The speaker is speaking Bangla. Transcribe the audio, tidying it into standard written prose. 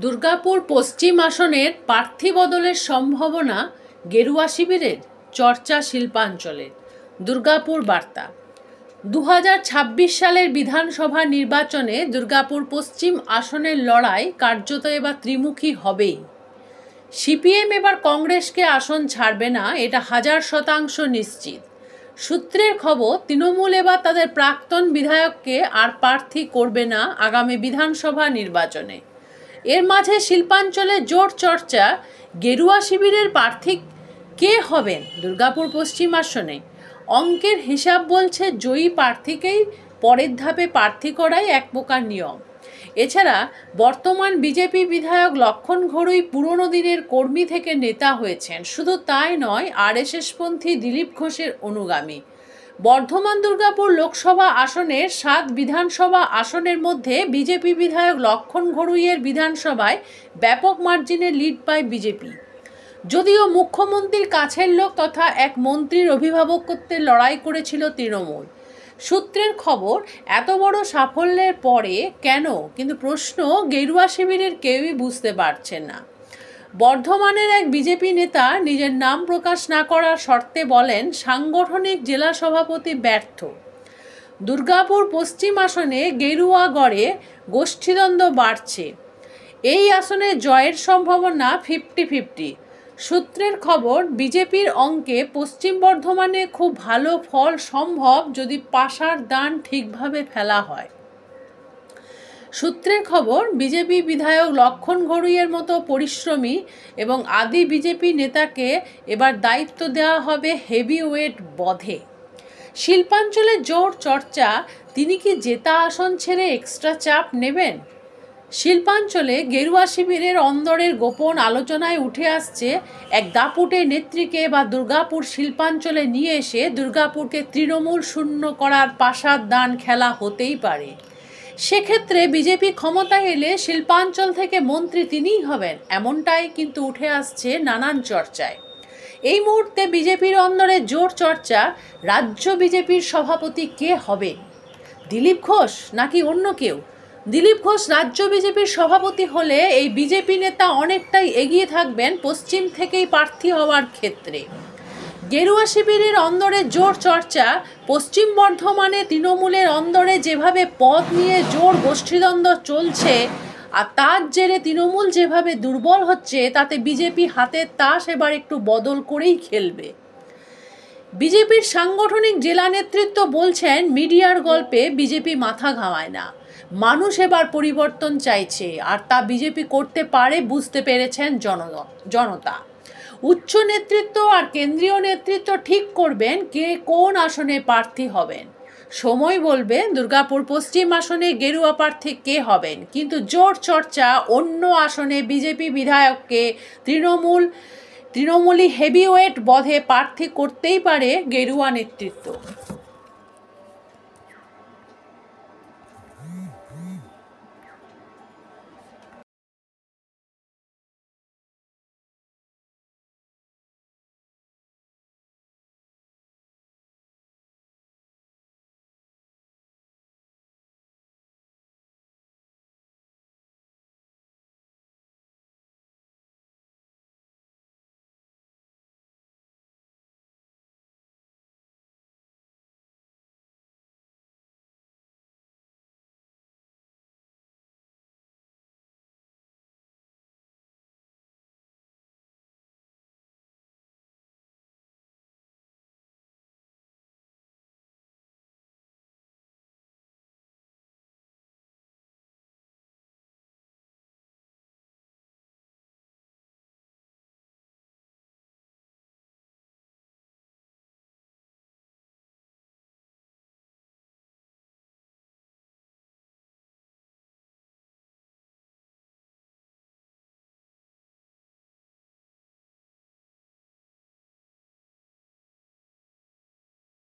দুর্গাপুর পশ্চিম আসনের প্রার্থী বদলের সম্ভাবনা গেরুয়া শিবিরের চর্চা শিল্পাঞ্চলের। দুর্গাপুর বার্তা। 2026 সালের বিধানসভা নির্বাচনে দুর্গাপুর পশ্চিম আসনের লড়াই কার্যত এবার ত্রিমুখী হবেই। সিপিএম এবার কংগ্রেসকে আসন ছাড়বে না, এটা 1000% নিশ্চিত। সূত্রের খবর, তৃণমূল এবার তাদের প্রাক্তন বিধায়ককে আর প্রার্থী করবে না আগামী বিধানসভা নির্বাচনে। এর মাঝে শিল্পাঞ্চলে জোর চর্চা গেরুয়া শিবিরের প্রার্থী কে হবেন দুর্গাপুর পশ্চিম আসনে। অঙ্কের হিসাব বলছে জয়ী প্রার্থীকেই পরের ধাপে প্রার্থী করাই এক প্রকার নিয়ম। এছাড়া বর্তমান বিজেপি বিধায়ক লক্ষণ ঘড়ুই পুরনো দিনের কর্মী থেকে নেতা হয়েছেন। শুধু তাই নয়, আরএসএসপন্থী দিলীপ ঘোষের অনুগামী। বর্ধমান দুর্গাপুর লোকসভা আসনের 7 বিধানসভা আসনের মধ্যে বিজেপি বিধায়ক লক্ষণ ঘড়ুইয়ের বিধানসভায় ব্যাপক মার্জিনে লিড পায় বিজেপি। যদিও মুখ্যমন্ত্রীর কাছের লোক তথা এক মন্ত্রীর অভিভাবকত্বের লড়াই করেছিল তৃণমূল। সূত্রের খবর, এত বড় সাফল্যের পরে কেন, কিন্তু প্রশ্ন গেরুয়া শিবিরের কেউই বুঝতে পারছেন না। বর্ধমানের এক বিজেপি নেতা নিজের নাম প্রকাশ না করার শর্তে বলেন, সাংগঠনিক জেলা সভাপতি ব্যর্থ। দুর্গাপুর পশ্চিম আসনে গেরুয়া গড়ে গোষ্ঠীদ্বন্দ্ব বাড়ছে। এই আসনে জয়ের সম্ভাবনা 50-50। সূত্রের খবর, বিজেপির অঙ্কে পশ্চিম বর্ধমানে খুব ভালো ফল সম্ভব যদি পাশার দান ঠিকভাবে ফেলা হয়। সূত্রের খবর, বিজেপি বিধায়ক লক্ষণ ঘড়ুইয়ের মতো পরিশ্রমী এবং আদি বিজেপি নেতাকে এবার দায়িত্ব দেওয়া হবে হেভিওয়েট বধে। শিল্পাঞ্চলে জোর চর্চা, তিনি কি জেতা আসন ছেড়ে এক্সট্রা চাপ নেবেন। শিল্পাঞ্চলে গেরুয়া শিবিরের অন্দরের গোপন আলোচনায় উঠে আসছে, এক দাপুটে নেত্রীকে বা দুর্গাপুর শিল্পাঞ্চলে নিয়ে এসে দুর্গাপুরকে তৃণমূল শূন্য করার পাশার দান খেলা হতেই পারে। সেক্ষেত্রে বিজেপি ক্ষমতায় এলে শিল্পাঞ্চল থেকে মন্ত্রী তিনিই হবেন, এমনটাই কিন্তু উঠে আসছে নানান চর্চায়। এই মুহূর্তে বিজেপির অন্দরে জোর চর্চা, রাজ্য বিজেপির সভাপতি কে হবে, দিলীপ ঘোষ নাকি অন্য কেউ। দিলীপ ঘোষ রাজ্য বিজেপির সভাপতি হলে এই বিজেপি নেতা অনেকটাই এগিয়ে থাকবেন পশ্চিম থেকেই প্রার্থী হওয়ার ক্ষেত্রে। গেরুয়া শিবিরের অন্দরে জোর চর্চা, পশ্চিম বর্ধমানে তৃণমূলের অন্দরে যেভাবে পদ নিয়ে জোর গোষ্ঠীদ্বন্দ্ব চলছে আর তার জেরে তৃণমূল যেভাবে দুর্বল হচ্ছে, তাতে বিজেপি হাতের তাস এবার একটু বদল করেই খেলবে। বিজেপির সাংগঠনিক জেলা নেতৃত্ব বলছেন, মিডিয়ার গল্পে বিজেপি মাথা ঘামায় না, মানুষ এবার পরিবর্তন চাইছে, আর তা বিজেপি করতে পারে বুঝতে পেরেছেন জনতা। উচ্চ নেতৃত্ব আর কেন্দ্রীয় নেতৃত্ব ঠিক করবেন কে কোন আসনে প্রার্থী হবেন। সময় বলবে দুর্গাপুর পশ্চিম আসনে গেরুয়া প্রার্থী কে হবেন, কিন্তু জোর চর্চা অন্য আসনে বিজেপি বিধায়ককে তৃণমূলী হেভিওয়েট বধে প্রার্থী করতেই পারে গেরুয়া নেতৃত্ব।